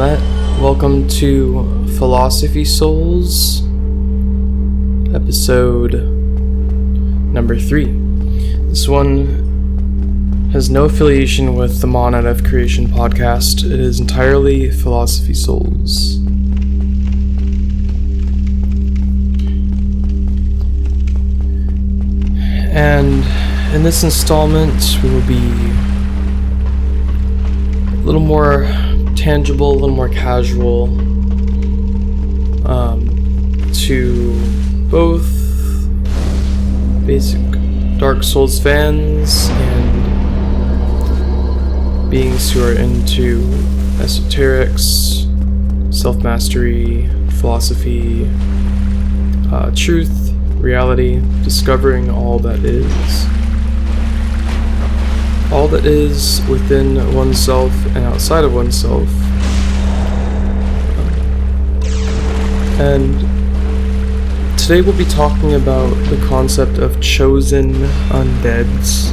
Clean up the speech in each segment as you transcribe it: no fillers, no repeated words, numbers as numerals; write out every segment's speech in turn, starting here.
met. Welcome to Philosophy Souls, episode number 3. This one has no affiliation with the Monad of Creation podcast. It is entirely Philosophy Souls. And in this installment, we will be a little more tangible, a little more casual to both basic Dark Souls fans and beings who are into esoterics, self-mastery, philosophy, truth, reality, discovering all that is within oneself and outside of oneself. And today we'll be talking about the concept of chosen undeads,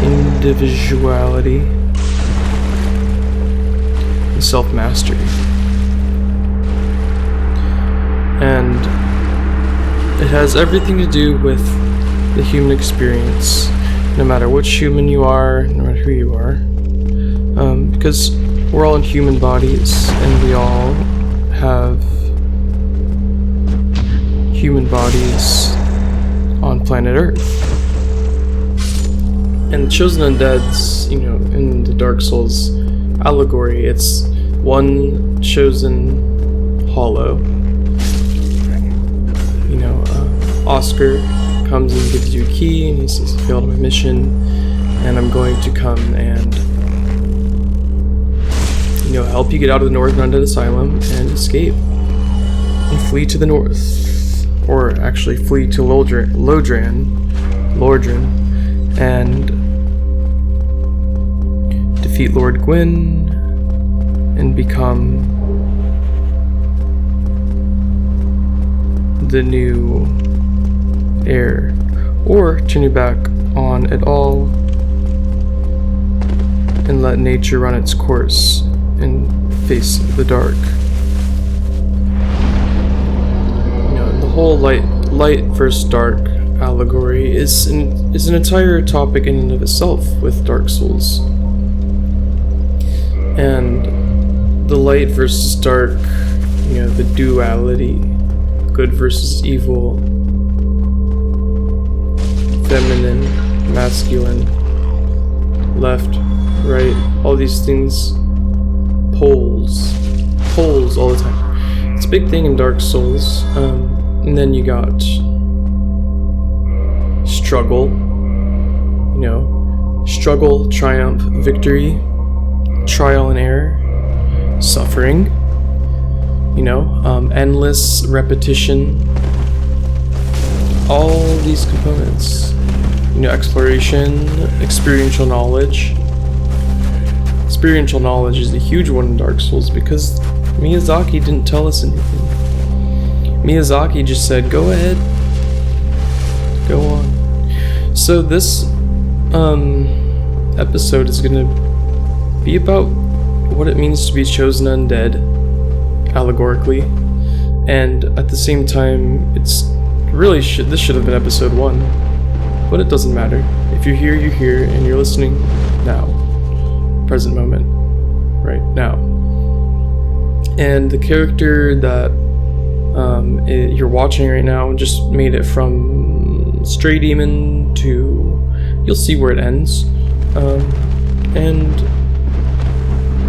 individuality, and self-mastery. And it has everything to do with the human experience, no matter which human you are, no matter who you are, because we're all in human bodies, and we all have human bodies on planet Earth. And the chosen undeads, in the Dark Souls allegory, it's one chosen hollow. Oscar comes and gives you a key, and he says, I failed my mission, and I'm going to come and, help you get out of the Northern Undead Asylum and escape and flee to the north, or actually flee to Lordran, and defeat Lord Gwyn and become the new heir, or turn your back on it all and let nature run its course and face the dark. The whole light versus dark allegory is an entire topic in and of itself with Dark Souls. And the light versus dark, the duality, good versus evil, feminine, masculine, left, right, all these things, poles all the time. It's a big thing in Dark Souls. And then you got struggle, struggle, triumph, victory, trial and error, suffering, endless repetition, all these components. Exploration, experiential knowledge. Experiential knowledge is a huge one in Dark Souls because Miyazaki didn't tell us anything. Miyazaki just said, go ahead, go on. So this episode is going to be about what it means to be chosen undead, allegorically, and at the same time, this should have been episode 1. But it doesn't matter. If you're here, you're here, and you're listening now. Present moment. Right now. And the character that you're watching right now just made it from Stray Demon to... You'll see where it ends. And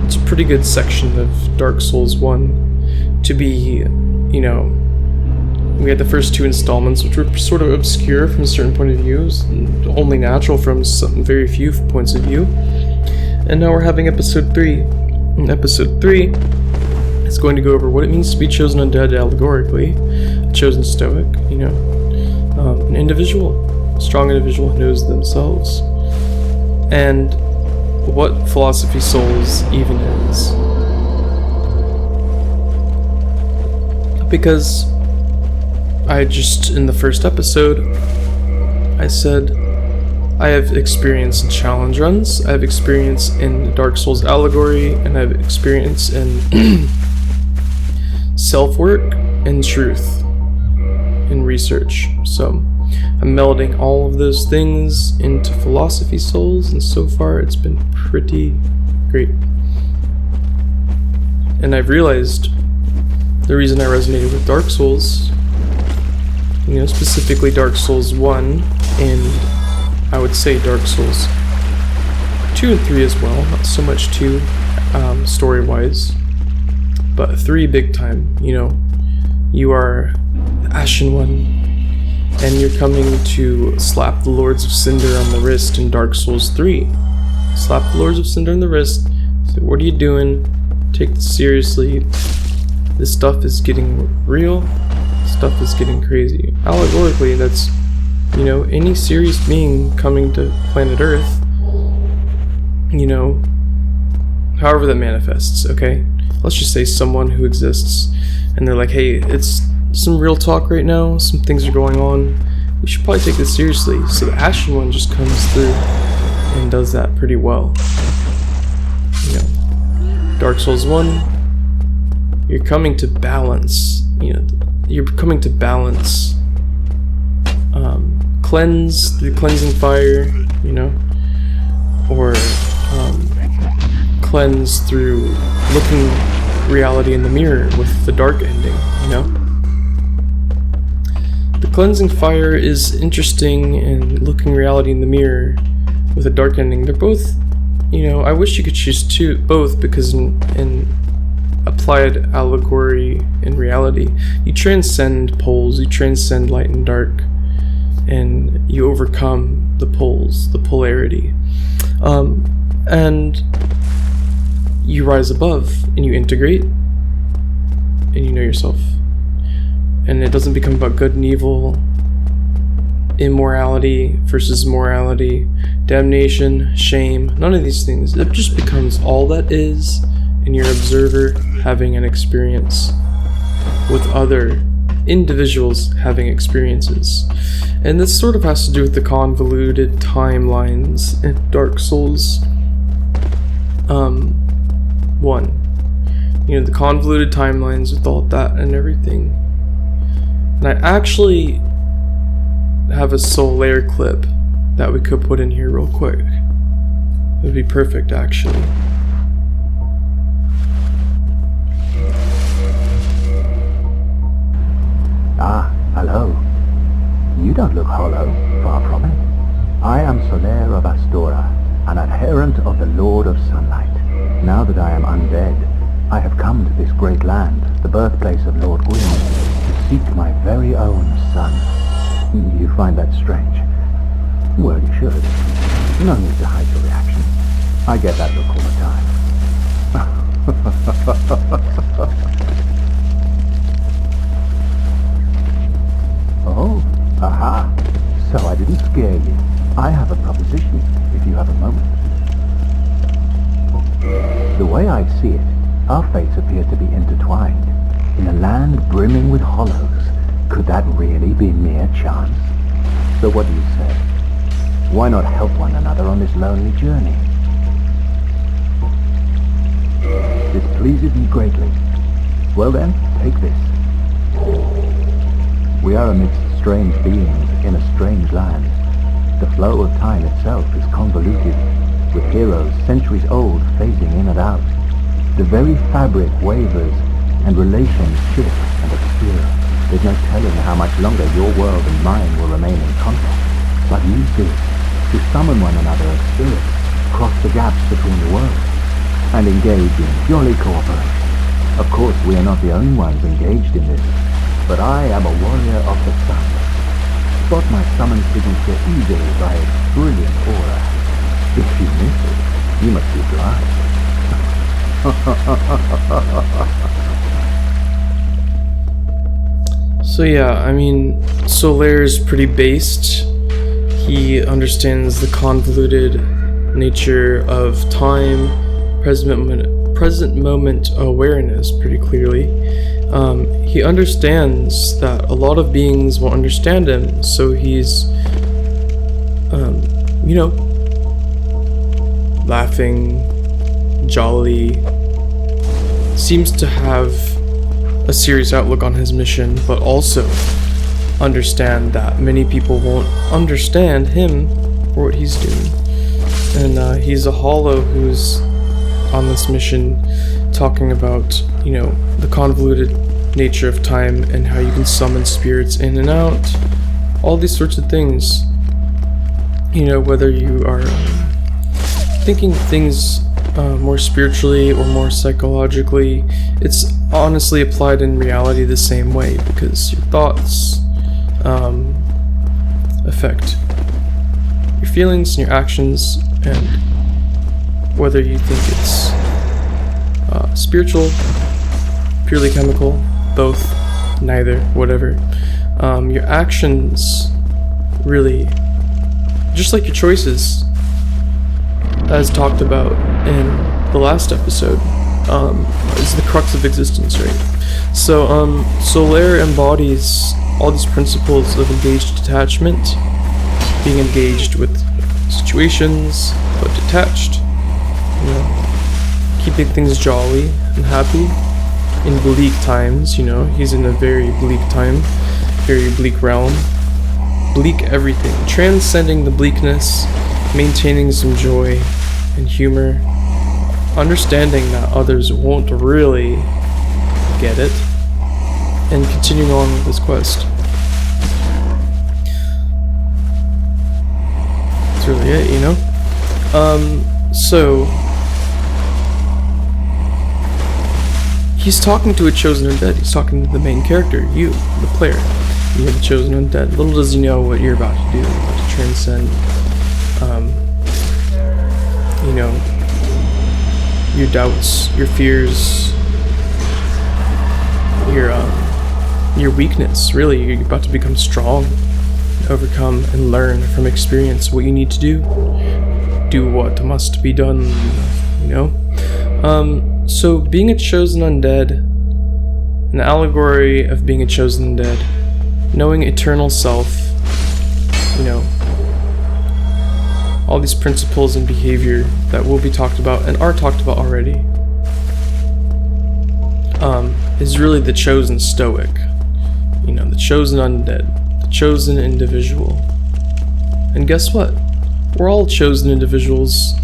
it's a pretty good section of Dark Souls 1 to be, we had the first 2 installments, which were sort of obscure from a certain point of view, only natural from some very few points of view. And now we're having episode 3. In episode 3, it's going to go over what it means to be chosen undead allegorically, a chosen stoic, an individual, a strong individual who knows themselves, and what Philosophy Souls even is. Because in the first episode, I said, I have experience in challenge runs, I have experience in Dark Souls Allegory, and I have experience in self-work and truth and research. So I'm melding all of those things into Philosophy Souls, and so far it's been pretty great. And I've realized the reason I resonated with Dark Souls, specifically Dark Souls 1, and I would say Dark Souls 2 and 3 as well, not so much 2 story-wise, but 3 big time. You are the Ashen One, and you're coming to slap the Lords of Cinder on the wrist in Dark Souls 3. Slap the Lords of Cinder on the wrist, say, what are you doing? Take this seriously. This stuff is getting real. Stuff is getting crazy. Allegorically, that's, any serious being coming to planet Earth, however that manifests, okay? Let's just say someone who exists, and they're like, hey, it's some real talk right now, some things are going on, we should probably take this seriously. So the Ashen One just comes through and does that pretty well. Dark Souls 1, you're coming to balance, you're coming to balance, cleanse the cleansing fire, or cleanse through looking reality in the mirror with the dark ending, The cleansing fire is interesting, and looking reality in the mirror with a dark ending, they're both, I wish you could choose both, because in applied allegory in reality, you transcend poles, you transcend light and dark, and you overcome the poles, the polarity, and you rise above, and you integrate, and you know yourself, and it doesn't become about good and evil, immorality versus morality, damnation, shame, none of these things. It just becomes all that is, and your observer having an experience with other individuals having experiences. And this sort of has to do with the convoluted timelines in Dark Souls 1. The convoluted timelines with all that and everything. And I actually have a soul layer clip that we could put in here real quick. It would be perfect, actually. Ah, hello. You don't look hollow, far from it. I am Solaire of Astora, an adherent of the Lord of Sunlight. Now that I am undead, I have come to this great land, the birthplace of Lord Gwyn, to seek my very own son. You find that strange? Well, you should. No need to hide your reaction. I get that look all the time. Oh, aha. So I didn't scare you. I have a proposition, if you have a moment. The way I see it, our fates appear to be intertwined. In a land brimming with hollows, could that really be mere chance? So what do you say? Why not help one another on this lonely journey? This pleases me greatly. Well then, take this. We are amidst strange beings in a strange land. The flow of time itself is convoluted, with heroes centuries old phasing in and out. The very fabric wavers, and relations shift and obscure. There's no telling how much longer your world and mine will remain in contact. But use this to summon one another as spirits, cross the gaps between the worlds, and engage in purely cooperation. Of course, we are not the only ones engaged in this, but I am a warrior of the sun. Spot my summon signature easily by its brilliant aura. If you miss it, you must be blind. So yeah, Solaire's pretty based. He understands the convoluted nature of time, present moment awareness pretty clearly. He understands that a lot of beings won't understand him, so he's laughing, jolly, seems to have a serious outlook on his mission, but also understand that many people won't understand him or what he's doing. And he's a hollow who's on this mission talking about, the convoluted nature of time and how you can summon spirits in and out, all these sorts of things. Whether you are thinking things more spiritually or more psychologically, it's honestly applied in reality the same way, because your thoughts affect your feelings and your actions, and whether you think it's spiritual, purely chemical, both, neither, whatever, your actions really, just like your choices, as talked about in the last episode, is the crux of existence, right? So, Solaire embodies all these principles of engaged detachment, being engaged with situations, but detached, keeping things jolly and happy in bleak times. He's in a very bleak time, very bleak realm, bleak everything, transcending the bleakness, maintaining some joy and humor, understanding that others won't really get it, and continuing on with this quest. That's really it, So he's talking to a chosen undead. He's talking to the main character, you, the player. You're the chosen undead. Little does he know what you're about to do. You're about to transcend, your doubts, your fears, your weakness. Really, you're about to become strong, overcome, and learn from experience what you need to do. Do what must be done, So being a chosen undead, an allegory of being a chosen undead, knowing eternal self, all these principles and behavior that will be talked about and are talked about already, is really the chosen stoic, the chosen undead, the chosen individual. And guess what? We're all chosen individuals.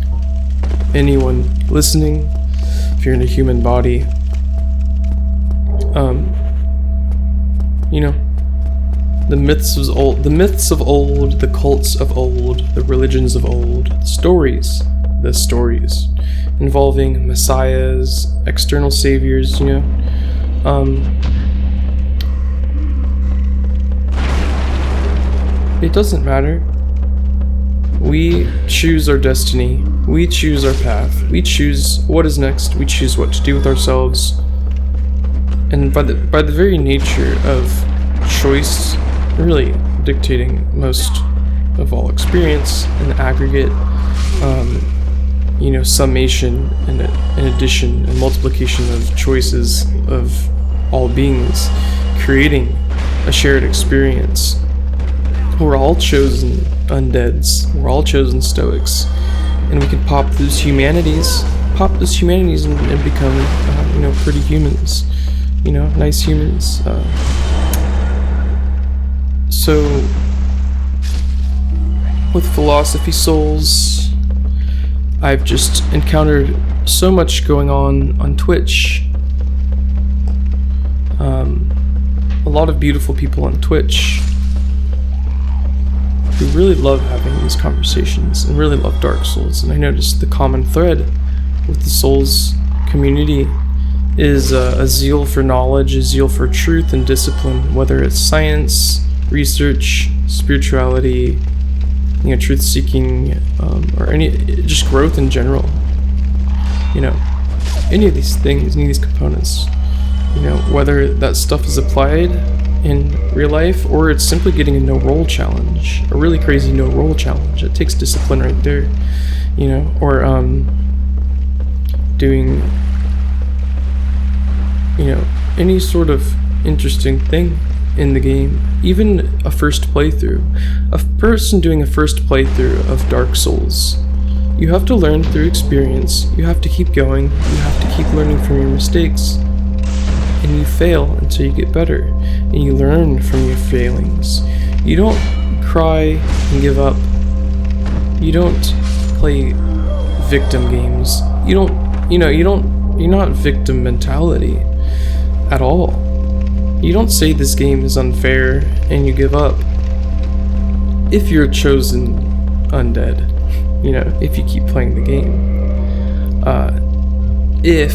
Anyone listening, if you're in a human body, the myths of old, the cults of old, the religions of old, the stories involving messiahs, external saviors, it doesn't matter. We choose our destiny, we choose our path, we choose what is next, we choose what to do with ourselves. And by the very nature of choice really dictating most of all experience in the aggregate, summation and addition and multiplication of choices of all beings, creating a shared experience. We're all chosen undeads, we're all chosen stoics, and we can pop those humanities and become, pretty humans, nice humans. So, with Philosophy Souls, I've just encountered so much going on Twitch. A lot of beautiful people on Twitch who really love having these conversations and really love Dark Souls. And I noticed the common thread with the Souls community is a zeal for knowledge, a zeal for truth and discipline, whether it's science, research, spirituality, truth-seeking, or just growth in general. Any of these things, any of these components, whether that stuff is applied in real life or it's simply getting a no-roll challenge, a really crazy no-roll challenge. It takes discipline right there, or doing, any sort of interesting thing in the game, even a first playthrough. person doing a first playthrough of Dark Souls, you have to learn through experience, you have to keep going, you have to keep learning from your mistakes, and you fail until you get better, and you learn from your failings. You don't cry and give up. You don't play victim games. You're not victim mentality at all. You don't say this game is unfair and you give up. If you're chosen undead, if you keep playing the game. If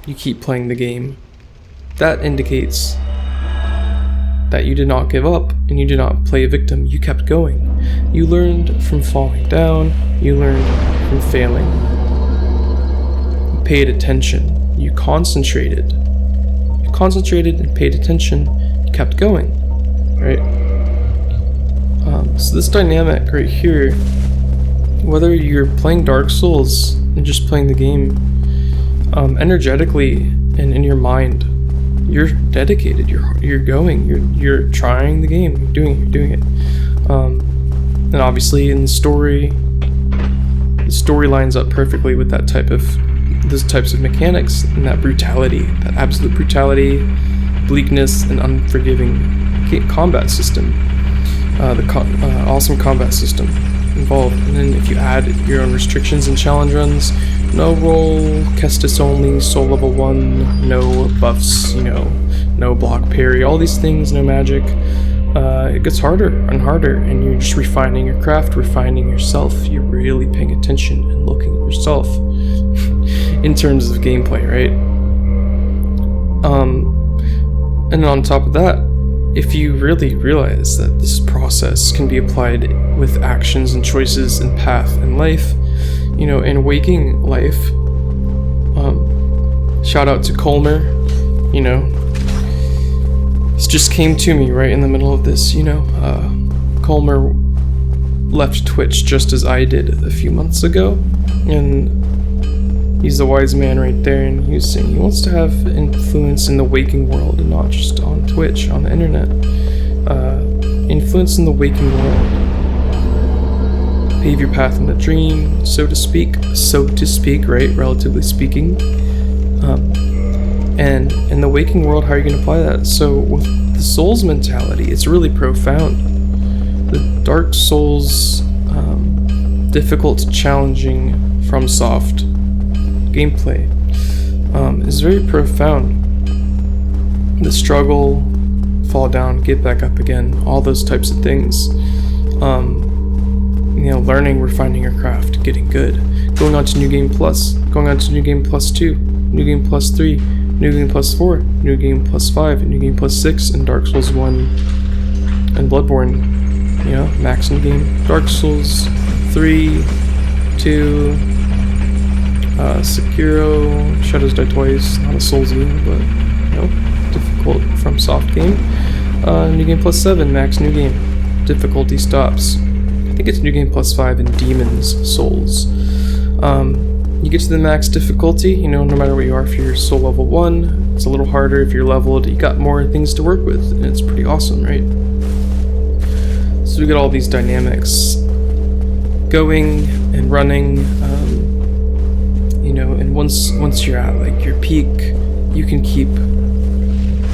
you keep playing the game, that indicates that you did not give up and you did not play a victim. You kept going. You learned from falling down. You learned from failing. You paid attention. You concentrated. You concentrated and paid attention. You kept going, right? So this dynamic right here, whether you're playing Dark Souls and just playing the game, energetically and in your mind, you're dedicated, you're going, you're trying the game, you're doing it. And obviously in the story lines up perfectly with those types of mechanics and that brutality, that absolute brutality, bleakness, and unforgiving combat system. The awesome combat system involved. And then if you add your own restrictions and challenge runs, no roll, Kestis only, soul level 1, no buffs, no block parry, all these things, no magic, it gets harder and harder, and you're just refining your craft, refining yourself. You're really paying attention and looking at yourself in terms of gameplay, right? And on top of that, if you really realize that this process can be applied with actions and choices and path in life, in waking life, shout out to Colmer, this just came to me right in the middle of this, Colmer left Twitch just as I did a few months ago, and he's the wise man right there, and he was saying he wants to have influence in the waking world and not just on Twitch, on the internet. Influence in the waking world. Pave your path in the dream, so to speak, right, relatively speaking. And in the waking world, how are you going to apply that? So with the Souls mentality, it's really profound. The Dark Souls, difficult, challenging FROMSOFT gameplay is very profound. The struggle, fall down, get back up again, all those types of things. Learning, refining your craft, getting good, going on to New Game Plus, going on to New Game Plus 2, New Game Plus 3, New Game Plus 4, New Game Plus 5, New Game Plus 6, and Dark Souls 1 and Bloodborne. Max New Game. Dark Souls 3, 2, Sekiro, Shadows Die Twice, not a Souls game, but difficult FROMSOFT game. New Game Plus 7, Max New Game. Difficulty stops. I think it's New Game Plus 5 in Demon's Souls. You get to the max difficulty, no matter where you are, if you're soul level 1, it's a little harder. If you're leveled, you got more things to work with, and it's pretty awesome, right? So we got all these dynamics going and running, and once you're at your peak, you can keep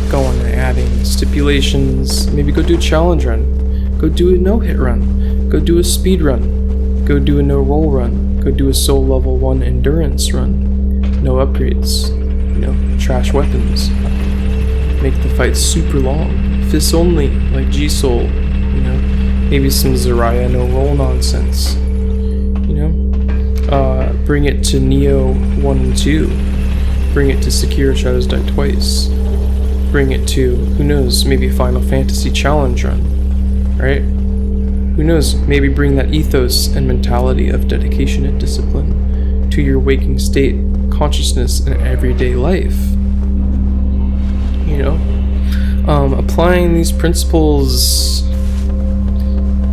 going and adding stipulations. Maybe go do a challenge run, go do a no-hit run, go do a speed run, go do a no-roll run, go do a soul level 1 endurance run, no upgrades, trash weapons, make the fight super long, fists only, like G-Soul, maybe some Zarya no-roll nonsense, bring it to Neo 1 and 2, bring it to Sekiro Shadows Die Twice, bring it to, who knows, maybe a Final Fantasy challenge run, right? Who knows, maybe bring that ethos and mentality of dedication and discipline to your waking state, consciousness, and everyday life. Applying these principles,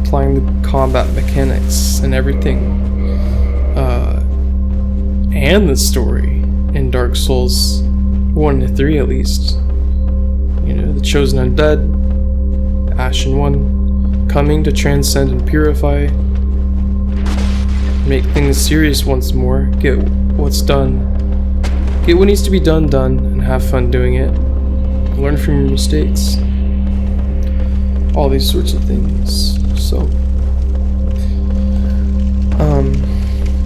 applying the combat mechanics and everything, and the story in Dark Souls 1 to 3 at least. The Chosen Undead, Ashen One, coming to transcend and purify, make things serious once more, get what's done, get what needs to be done, and have fun doing it, learn from your mistakes, all these sorts of things. So,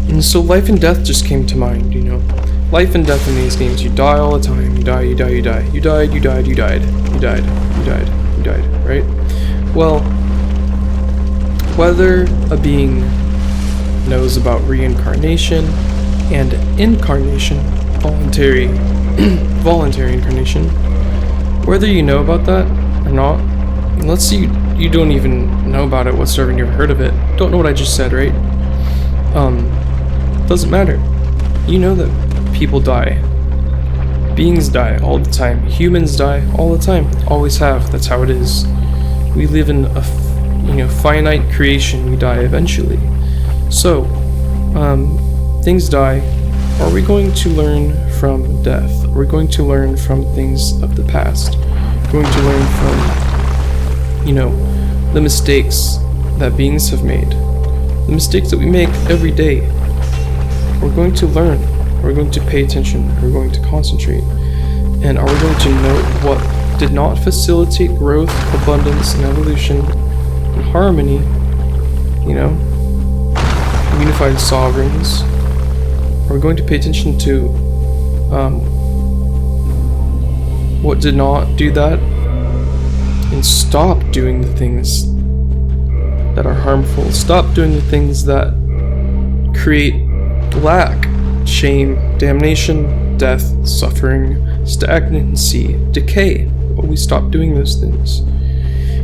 and so life and death just came to mind, you know. Life and death in these games, you die all the time, you die, you die, you die, you died, you died, you died, you died, you died, you died, right? Well, whether a being knows about reincarnation and incarnation, voluntary incarnation, whether you know about that or not, let's see you don't even know about it whatsoever and you've heard of it, don't know what I just said, right? Doesn't matter. You know that people die. Beings die all the time. Humans die all the time. Always have. That's how it is. We live in a finite creation. We die eventually. So, things die. Are we going to learn from death? Are we going to learn from things of the past? Going to learn from, the mistakes that beings have made. The mistakes that we make every day. We're going to learn. We're going to pay attention. We're going to concentrate. And are we going to note what did not facilitate growth, abundance, and evolution, and harmony, unified sovereigns? Are we going to pay attention to what did not do that, and stop doing the things that are harmful? Stop doing the things that create lack, shame, damnation, death, suffering, stagnancy, decay. Will we stop doing those things?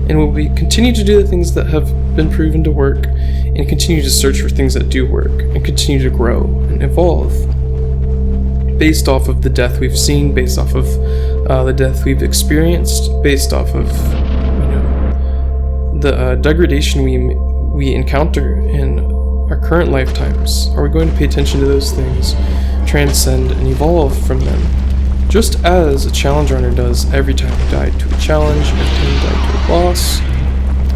And will we continue to do the things that have been proven to work, and continue to search for things that do work, and continue to grow and evolve based off of the death we've seen, based off of the death we've experienced, based off of the degradation we encounter in our current lifetimes? Are we going to pay attention to those things, transcend and evolve from them, just as a challenge runner does every time you die to a challenge, every time you die to a boss,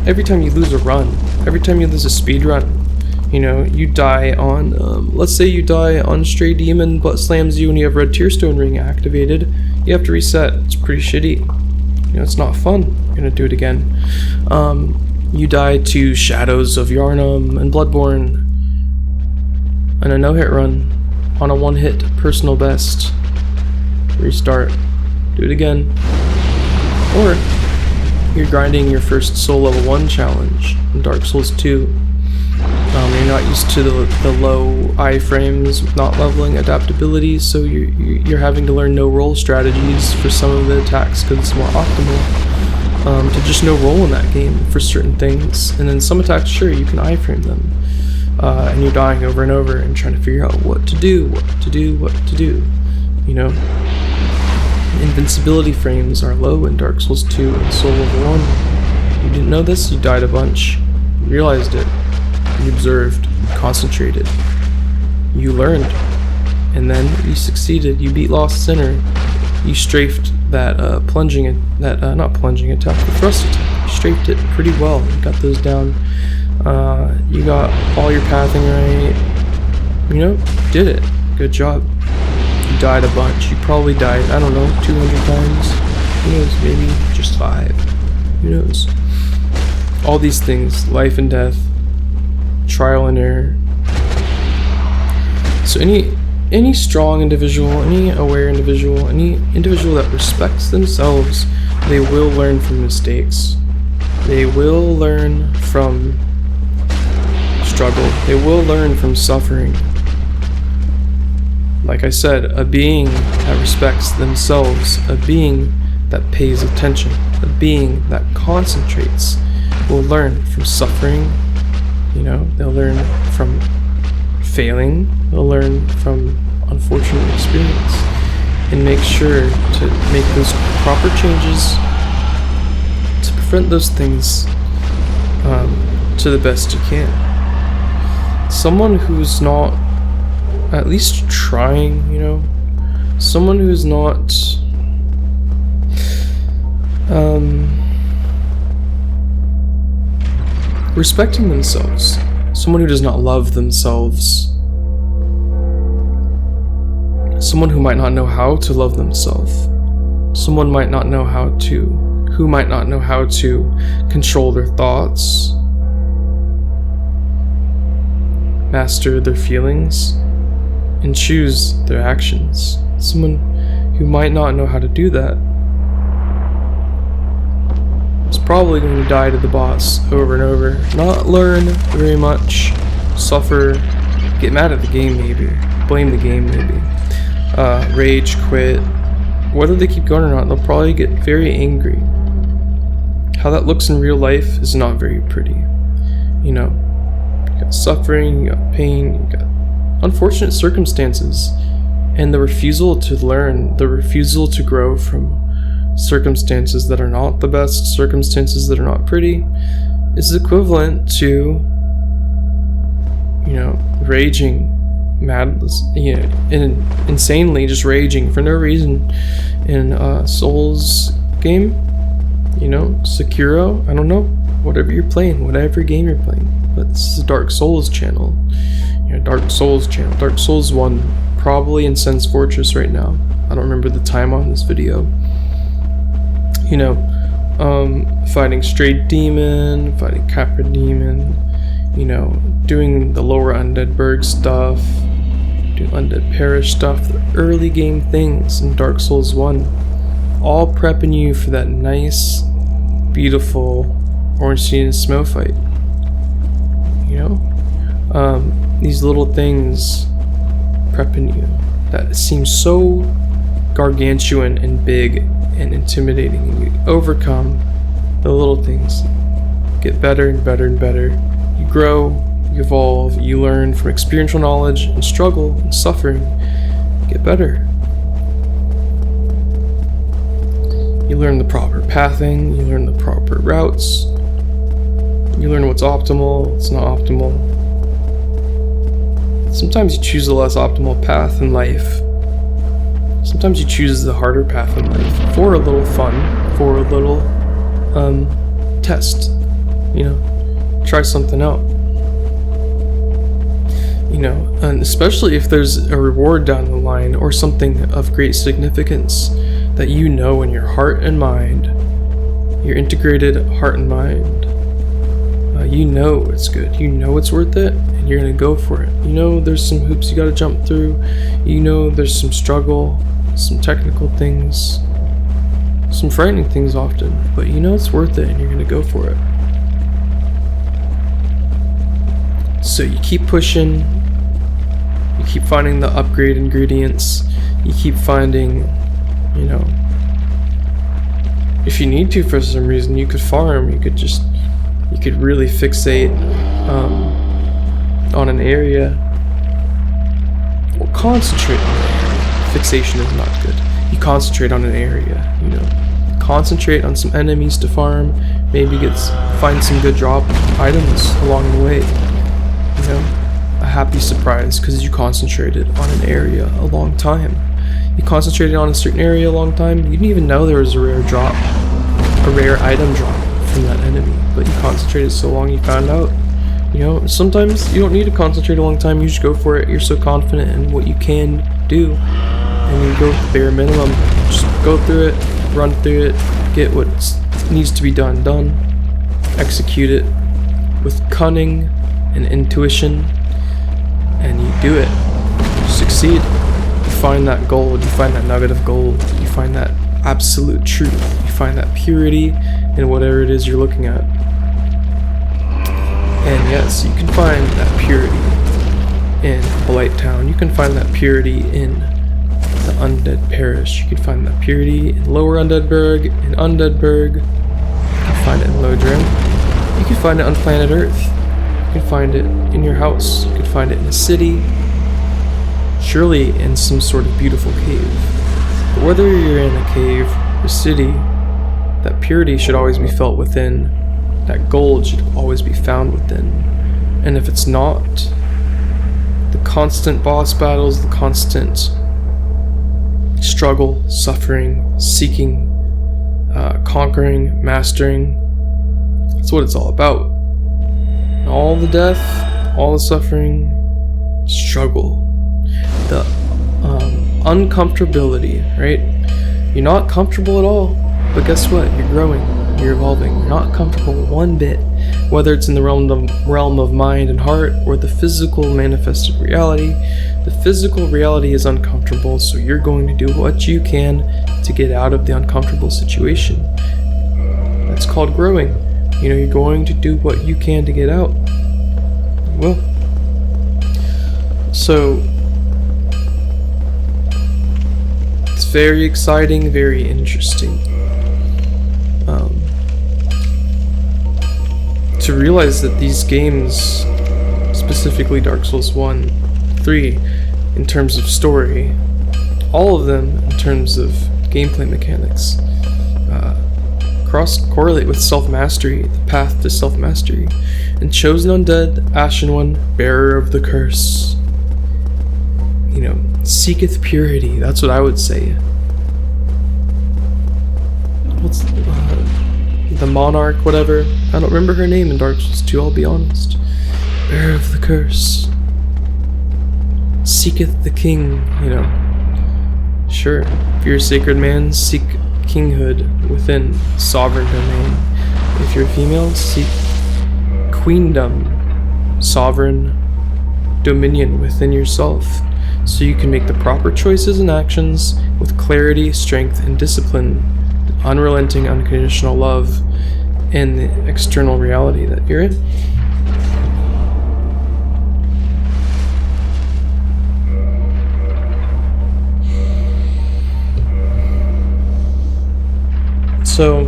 every time you lose a run, every time you lose a speed run? You die on, let's say you die on Stray Demon, but slams you and you have Red Tearstone Ring activated. You have to reset. It's pretty shitty. It's not fun. You're gonna do it again. You die to Shadows of Yharnam and Bloodborne on a no-hit run, on a one-hit personal best. Restart. Do it again. Or you're grinding your first Soul Level 1 challenge in Dark Souls 2. You're not used to the low iframes with not leveling adaptability, so you're having to learn no-roll strategies for some of the attacks because it's more optimal to just no-roll in that game for certain things. And then some attacks, sure, you can iframe them, and you're dying over and over and trying to figure out what to do. Invincibility frames are low in Dark Souls 2 and Soul Level 1. You didn't know this, you died a bunch. You realized it. You observed, you concentrated, you learned, and then you succeeded. You beat Lost Sinner. You strafed that the thrust attack. You strafed it pretty well. You got those down. You got all your pathing right. Did it. Good job. You died a bunch. You probably died, 200 times. Who knows? Maybe just 5. Who knows? All these things, life and death, trial and error. So any strong individual, any aware individual, any individual that respects themselves, they will learn from mistakes. They will learn from struggle. They will learn from suffering. Like I said, a being that respects themselves, a being that pays attention, a being that concentrates, will learn from suffering. They'll learn from failing, they'll learn from unfortunate experience, and make sure to make those proper changes to prevent those things to the best you can. Someone who's not at least trying, someone who's not respecting themselves. Someone who does not love themselves. Someone who might not know how to love themselves. Someone who might not know how to control their thoughts, master their feelings, and choose their actions. Someone who might not know how to do that is probably going to die to the boss over and over, not learn very much, suffer, get mad at the game maybe, blame the game maybe, rage, quit. Whether they keep going or not, they'll probably get very angry. How that looks in real life is not very pretty. You know, you got suffering, you got pain, you got unfortunate circumstances, and the refusal to learn, the refusal to grow from circumstances that are not the best, circumstances that are not pretty, is equivalent to, you know, raging madness, you know, insanely just raging for no reason in Souls game, you know, Sekiro, I don't know, whatever you're playing, whatever game you're playing, but this is a Dark Souls channel, you know, Dark Souls 1, probably in Sense Fortress right now, I don't remember the time on this video, you know, fighting Straight Demon, fighting Capra Demon, you know, doing the lower Undead Burg stuff, doing Undead Parish stuff, the early game things in Dark Souls 1, all prepping you for that nice, beautiful Ornstein and Smough fight. You know? These little things prepping you that seem so gargantuan and big and intimidating, and you overcome the little things, get better and better and better. You grow, you evolve, you learn from experiential knowledge and struggle and suffering, get better. You learn the proper pathing, you learn the proper routes, you learn what's optimal, what's not optimal. Sometimes you choose the less optimal path in life. Sometimes you choose the harder path in life for a little fun, for a little test, you know, try something out. You know, and especially if there's a reward down the line or something of great significance that you know in your heart and mind, your integrated heart and mind, you know it's good, you know it's worth it, and you're gonna go for it. You know there's some hoops you gotta jump through, you know there's some struggle, some technical things, some frightening things often, but you know it's worth it and you're gonna go for it. So you keep pushing, you keep finding the upgrade ingredients, you keep finding, you know, if you need to for some reason, you could farm, you could really fixate on an area, or concentrate on an area. Fixation is not good. You concentrate on an area, you know, concentrate on some enemies to farm, maybe find some good drop items along the way, you know, a happy surprise because you concentrated on an area a long time. You concentrated on a certain area a long time, you didn't even know there was a rare item drop from that enemy, but you concentrated so long you found out. You know, sometimes you don't need to concentrate a long time, you just go for it, you're so confident in what you can do, and you go with the bare minimum, just go through it, run through it, get what needs to be done, execute it with cunning and intuition, and you do it, you succeed. You find that gold, you find that nugget of gold, you find that absolute truth, you find that purity in whatever it is you're looking at. And yes, you can find that purity in Blight Town, you can find that purity in the Undead Parish, you can find that purity in Lower Undead Burg, in Undead Burg, you can find it in Lodrim, you can find it on planet Earth, you can find it in your house, you can find it in a city, surely in some sort of beautiful cave. But whether you're in a cave or city, that purity should always be felt within, that gold should always be found within. And if it's not, the constant boss battles, the constant struggle, suffering, seeking, conquering, mastering, that's what it's all about. all the death, all the suffering, struggle, the uncomfortability, right? You're not comfortable at all, but guess what? You're growing, you're evolving. You're not comfortable one bit, whether it's in the realm of mind and heart or the physical manifested reality. The physical reality is uncomfortable, so you're going to do what you can to get out of the uncomfortable situation. That's called growing. You know, you're going to do what you can to get out. Well, so it's very exciting, very interesting. To realize that these games, specifically Dark Souls 1, 3, in terms of story, all of them in terms of gameplay mechanics, cross-correlate with self-mastery, the path to self-mastery. And Chosen Undead, Ashen One, Bearer of the Curse, you know, seeketh purity. That's what I would say. What's the Monarch, whatever. I don't remember her name in Dark Souls 2, I'll be honest. Bearer of the Curse. Seeketh the King, you know. Sure, if you're a sacred man, seek kinghood within sovereign domain. If you're a female, seek queendom, sovereign dominion within yourself, so you can make the proper choices and actions with clarity, strength, and discipline, unrelenting, unconditional love in the external reality that you're in. So,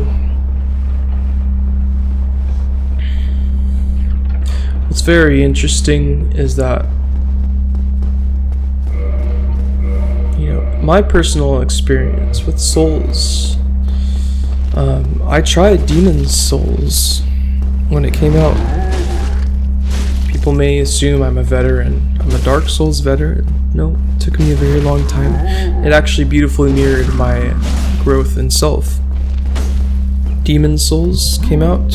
what's very interesting is that, you know, my personal experience with Souls, I tried Demon's Souls when it came out. People may assume I'm a veteran. I'm a Dark Souls veteran. No, it took me a very long time. It actually beautifully mirrored my growth in self. Demon's Souls came out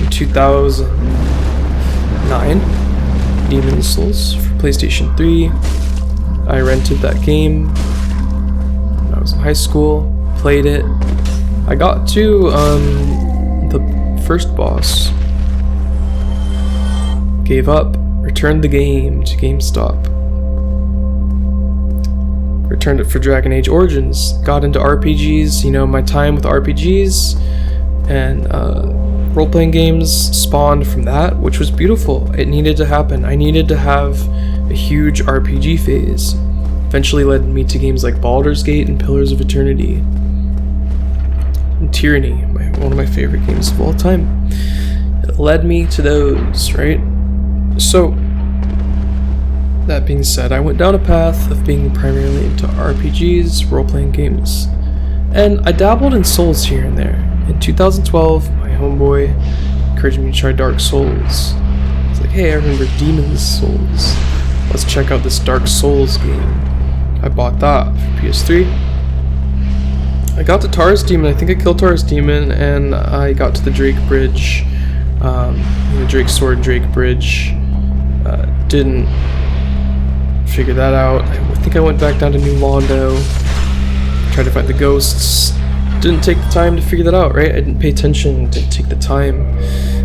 in 2009. Demon's Souls for PlayStation 3. I rented that game when I was in high school, played it. I got to the first boss, gave up, returned the game to GameStop, returned it for Dragon Age Origins, got into RPGs. You know, my time with RPGs and role-playing games spawned from that, which was beautiful. It needed to happen. I needed to have a huge RPG phase. Eventually led me to games like Baldur's Gate and Pillars of Eternity. And Tyranny, one of my favorite games of all time. It led me to those, right? So, that being said, I went down a path of being primarily into RPGs, role-playing games. And I dabbled in Souls here and there. In 2012, my homeboy encouraged me to try Dark Souls. It's like, hey, I remember Demon's Souls. Let's check out this Dark Souls game. I bought that for PS3. I got to Taurus Demon. I think I killed Taurus Demon, and I got to the Drake Bridge, the Drake Sword Drake Bridge. Didn't figure that out. I think I went back down to New Londo, tried to find the ghosts. Didn't take the time to figure that out, right? I didn't pay attention, didn't take the time.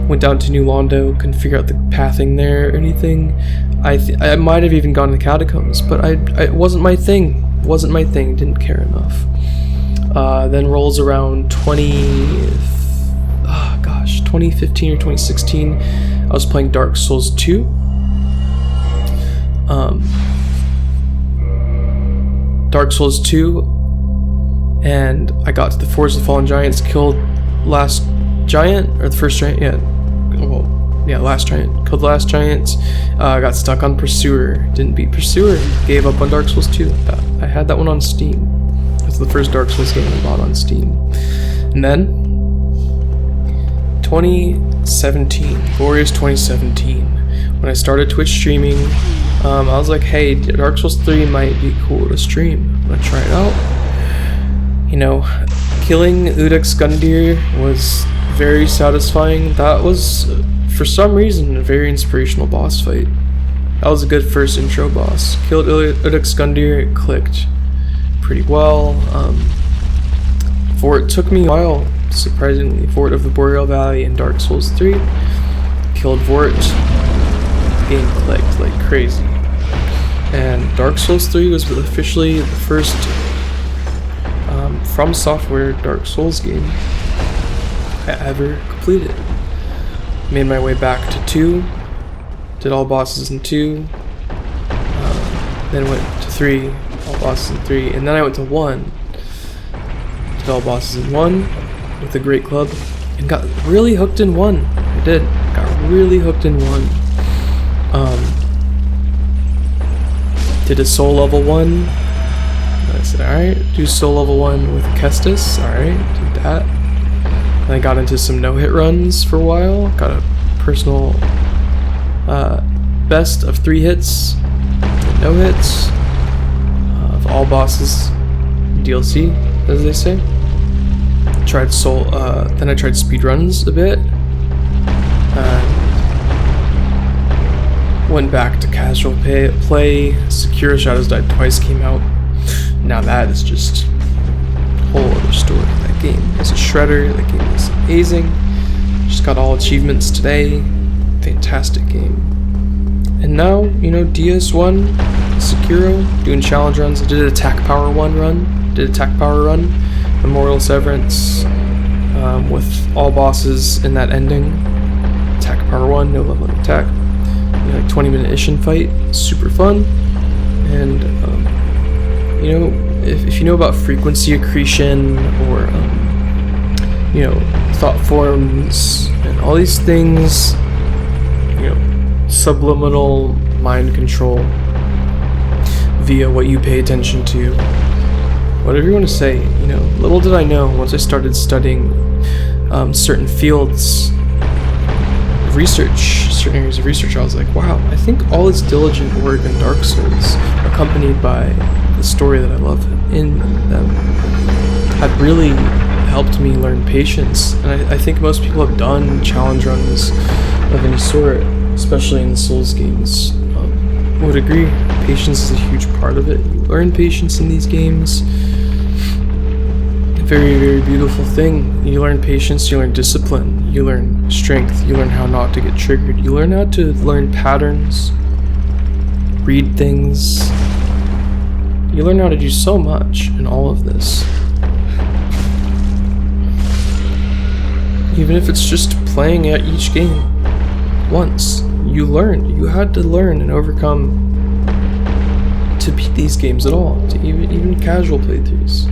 Went down to New Londo, couldn't figure out the pathing there or anything. I might have even gone to the catacombs, but it wasn't my thing. Wasn't my thing, didn't care enough. Then rolls around 2015 or 2016. I was playing Dark Souls 2. Dark Souls 2, and I got to the Forest of the Fallen Giants, killed last giant, or the first giant, last giant, killed the last giant, got stuck on Pursuer, didn't beat Pursuer, gave up on Dark Souls 2. I had that one on Steam. It's the first Dark Souls game I bought on Steam. And then 2017, glorious 2017, when I started Twitch streaming, I was like, hey, Dark Souls 3 might be cool to stream. I'm gonna try it out. You know, killing Udex Gundyr was very satisfying. That was for some reason, a very inspirational boss fight. That was a good first intro boss. Killed Uduxgundir, it clicked pretty well. Fort took me a while, surprisingly. Fort of the Boreal Valley in Dark Souls 3. Killed Vort. The game clicked like crazy. And Dark Souls 3 was officially the first FROMSOFT Dark Souls game I ever completed. Made my way back to 2. Did all bosses in 2. Then went to 3. All bosses in 3. And then I went to 1. Did all bosses in 1 with a great club. And got really hooked in 1. I did. Got really hooked in 1. Did a soul level 1. I said, alright, do soul level 1 with Kestis. Alright, did that. And I got into some no-hit runs for a while. Got a personal best of 3 hits, no hits, of all bosses DLC, as they say. Tried soul, then I tried speedruns a bit. Went back to casual play. Sekiro Shadows Die Twice came out. Now that is just a whole other story. That game is a shredder. That game is amazing. Just got all achievements today. Fantastic game. And now, you know, DS1, Sekiro, doing challenge runs. I did an Attack Power 1 run. Did Attack Power run. Memorial Severance, with all bosses in that ending. Attack Power 1, no level attack. You know, like 20-minute Ishin fight. Super fun. And, you know, if you know about frequency accretion or, you know, thought forms and all these things, you know, subliminal mind control via what you pay attention to, whatever you want to say, you know, little did I know once I started studying certain fields of research, certain areas of research, I was like, wow, I think all this diligent work in Dark Souls, accompanied by the story that I love in them, had really helped me learn patience. And I think most people have done challenge runs of any sort, especially in Souls games, would agree. Patience is a huge part of it. You learn patience in these games. A very, very beautiful thing. You learn patience, you learn discipline, you learn strength, you learn how not to get triggered, you learn how to learn patterns, read things. You learn how to do so much in all of this. Even if it's just playing at each game once. You learned. You had to learn and overcome to beat these games at all. To even casual playthroughs.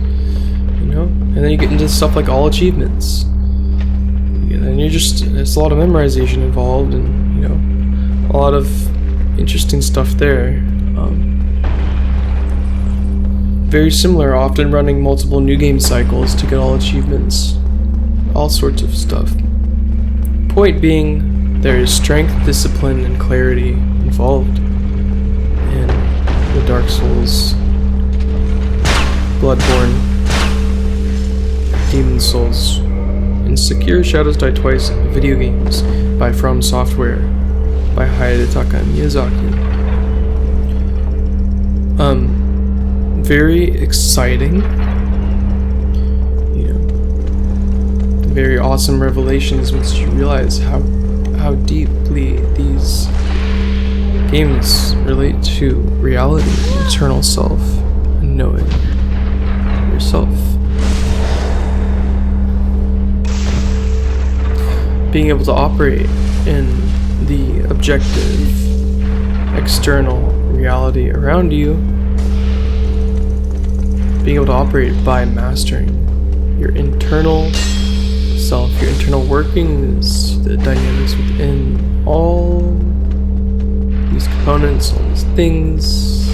You know? And then you get into stuff like all achievements. And you're just, it's a lot of memorization involved and, you know, a lot of interesting stuff there. Very similar, often running multiple new game cycles to get all achievements. All sorts of stuff. Point being, there is strength, discipline, and clarity involved in the Dark Souls, Bloodborne, Demon Souls, and Sekiro Shadows Die Twice video games by FROMSOFT by Hidetaka Miyazaki. Very exciting, you know, very awesome revelations once you realize how deeply these games relate to reality, eternal self, and knowing yourself. Being able to operate in the objective, external reality around you. Being able to operate by mastering your internal self, your internal workings, the dynamics within all these components, all these things.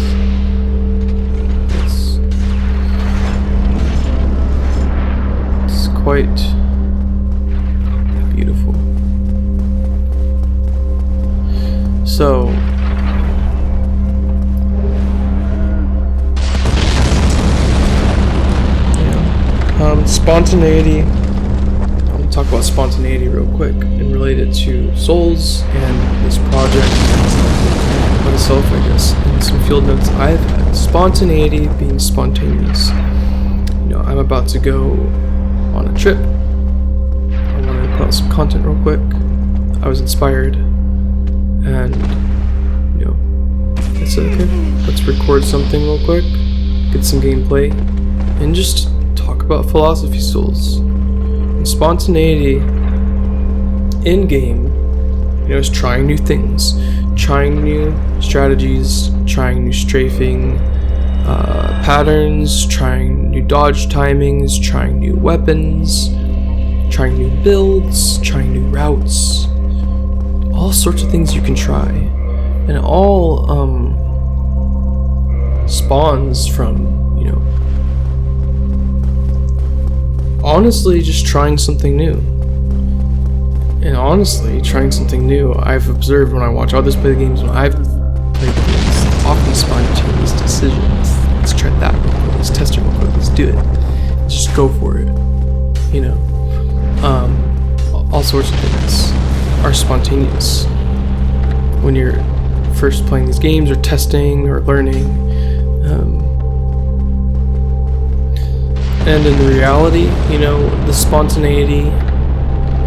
It's quite beautiful. So, spontaneity, talk about spontaneity real quick and relate it to souls and this project myself, I guess, and some field notes I've had. Spontaneity being spontaneous. I'm about to go on a trip. I wanted to put out some content real quick. I was inspired, and I said, okay, let's record something real quick, get some gameplay, and just talk about philosophy souls. And spontaneity in game, is trying new things, trying new strategies, trying new strafing patterns, trying new dodge timings, trying new weapons, trying new builds, trying new routes, all sorts of things you can try, and it all spawns from honestly just trying something new. And honestly, trying something new, I've observed when I watch others play the games, when I've played the games, often spontaneous decisions. Let's try that real quick, let's test it real quick, let's do it. Just go for it. All sorts of things are spontaneous when you're first playing these games or testing or learning. And in reality, the spontaneity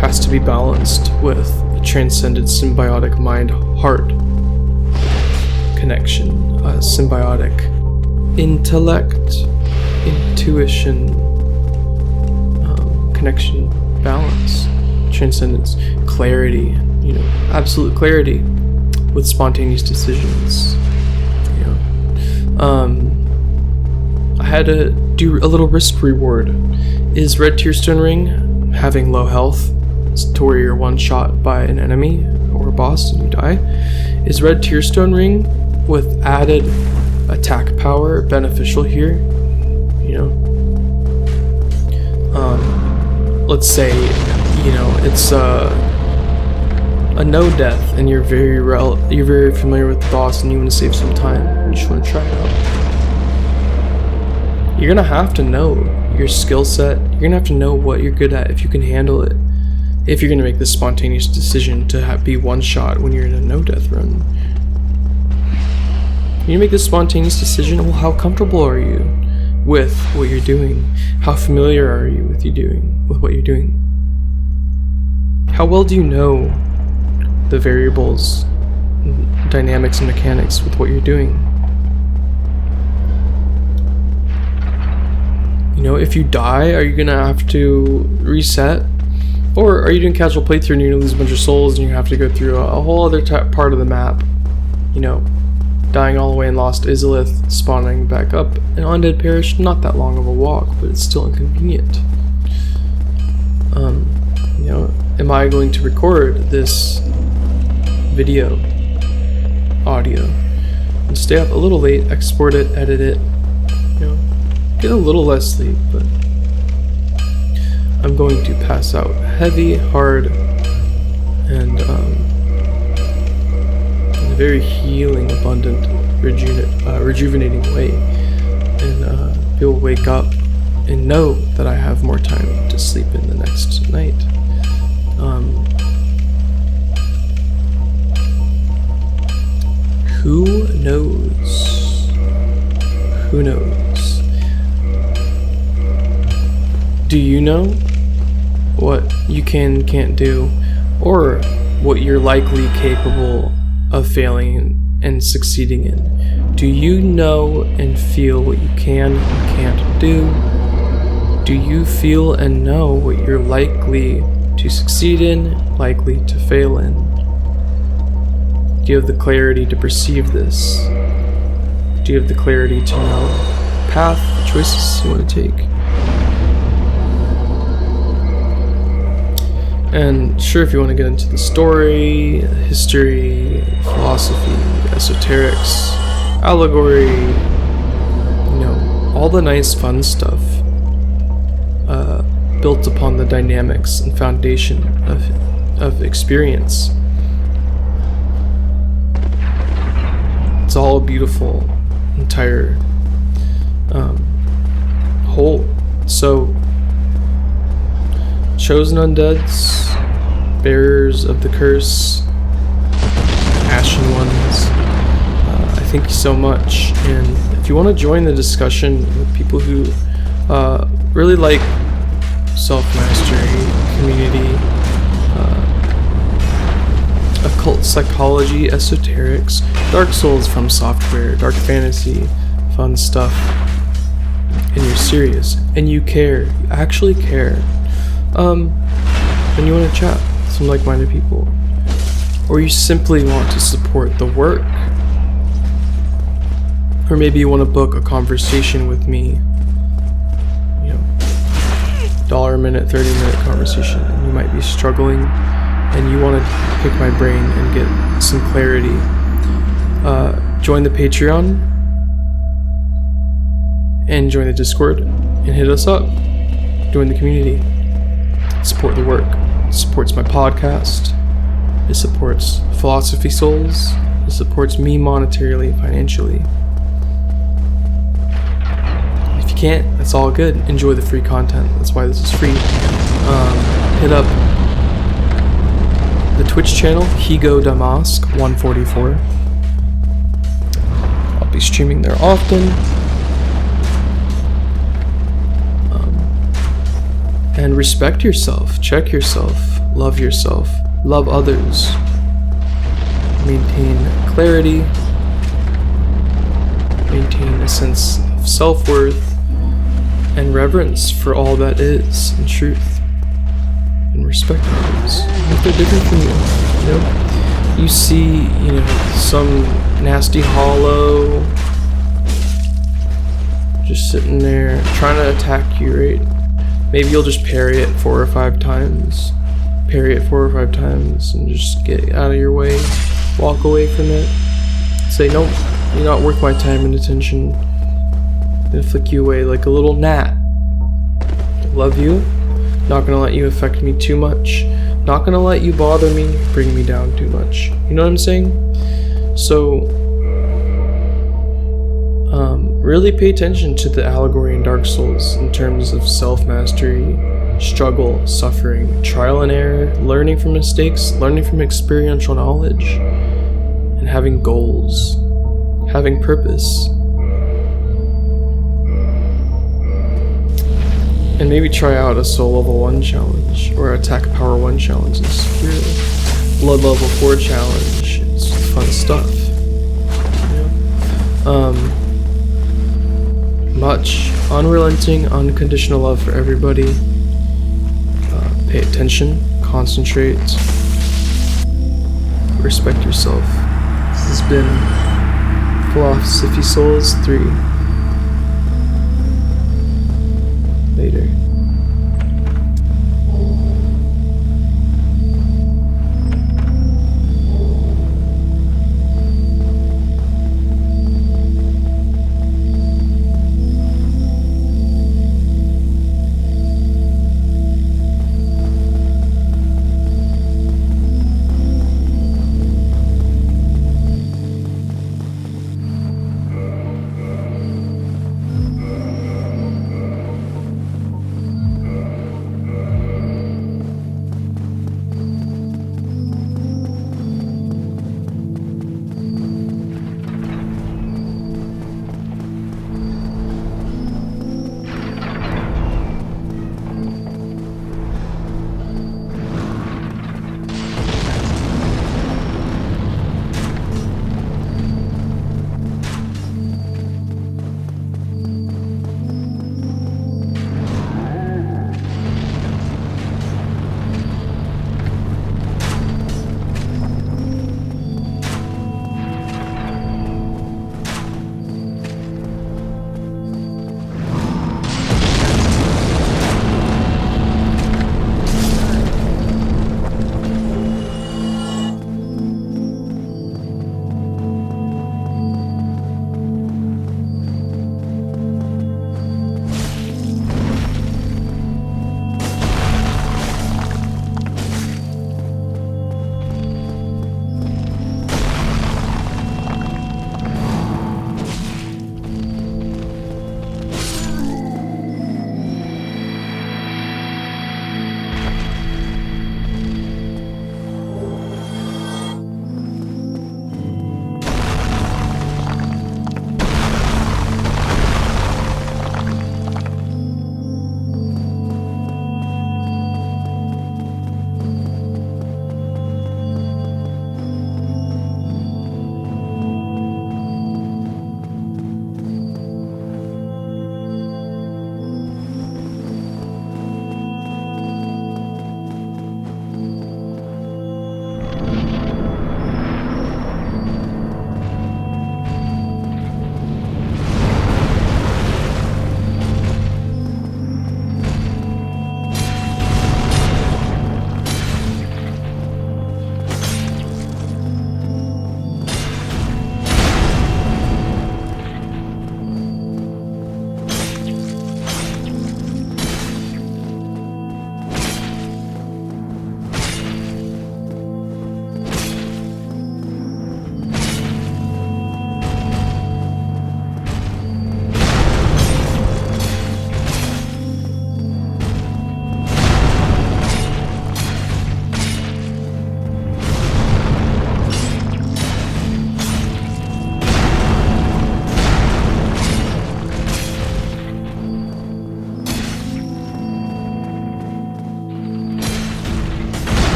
has to be balanced with a transcendent symbiotic mind-heart connection, a symbiotic intellect, intuition, connection, balance, transcendence, clarity, absolute clarity with spontaneous decisions. I had to do a little risk reward. Is Red Tearstone Ring having low health to where you're one shot by an enemy or a boss and you die? Is Red Tearstone Ring with added attack power beneficial here? Let's say it's a no death and you're very familiar with the boss and you want to save some time and you just want to try it out. You're gonna have to know your skill set. You're gonna have to know what you're good at, if you can handle it, if you're gonna make this spontaneous decision to be one shot when you're in a no death run. You make this spontaneous decision, well, how comfortable are you with what you're doing? How familiar are you with what you're doing? How well do you know the variables, dynamics, and mechanics with what you're doing? If you die, are you gonna have to reset? Or are you doing casual playthrough and you're gonna lose a bunch of souls and you have to go through a whole other part of the map? Dying all the way in Lost Izalith, spawning back up in Undead Parish, not that long of a walk, but it's still inconvenient. Am I going to record this video, audio, and stay up a little late, export it, edit it, get a little less sleep, but I'm going to pass out heavy, hard, and in a very healing, abundant, rejuvenating way, and you'll wake up and know that I have more time to sleep in the next night. Who knows? Who knows? Do you know what you can and can't do, or what you're likely capable of failing and succeeding in? Do you know and feel what you can and can't do? Do you feel and know what you're likely to succeed in, likely to fail in? Do you have the clarity to perceive this? Do you have the clarity to know the path, the choices you want to take? And sure, if you want to get into the story, history, philosophy, esoterics, allegory, all the nice fun stuff built upon the dynamics and foundation of experience. It's all a beautiful, entire whole. So chosen undeads, bearers of the curse, ashen ones, I thank you so much. And if you want to join the discussion with people who really like self-mastery, community, occult psychology, esoterics, Dark Souls from software, dark fantasy, fun stuff, and you're serious, and you care, you actually care, and you want to chat with some like-minded people, or you simply want to support the work, or maybe you want to book a conversation with me, you know, $1 a minute, 30-minute conversation, and you might be struggling, and you want to pick my brain and get some clarity, join the Patreon, and join the Discord, and hit us up. Join the community. Support the work. It supports my podcast. It supports Philosophy Souls. It supports me monetarily, financially. If you can't, that's all good. Enjoy the free content. That's why this is free. Hit up the Twitch channel, Higo Damask 144. I'll be streaming there often. And respect yourself, check yourself, love others, maintain clarity, maintain a sense of self-worth and reverence for all that is and truth, and respect others if they're different from you. You know, you see, some nasty hollow just sitting there trying to attack you, right? Maybe you'll just parry it 4 or 5 times. And just get out of your way. Walk away from it. Say, nope, you're not worth my time and attention. I'm gonna flick you away like a little gnat. Love you. Not gonna let you affect me too much. Not gonna let you bother me, bring me down too much. You know what I'm saying? So, really pay attention to the allegory in Dark Souls in terms of self-mastery, struggle, suffering, trial and error, learning from mistakes, learning from experiential knowledge, and having goals, having purpose. And maybe try out a soul level 1 challenge, or attack power 1 challenge in Spirit, blood level 4 challenge. It's fun stuff. Much unrelenting, unconditional love for everybody. Pay attention, concentrate, respect yourself. This has been Philosophy Souls 3. Later.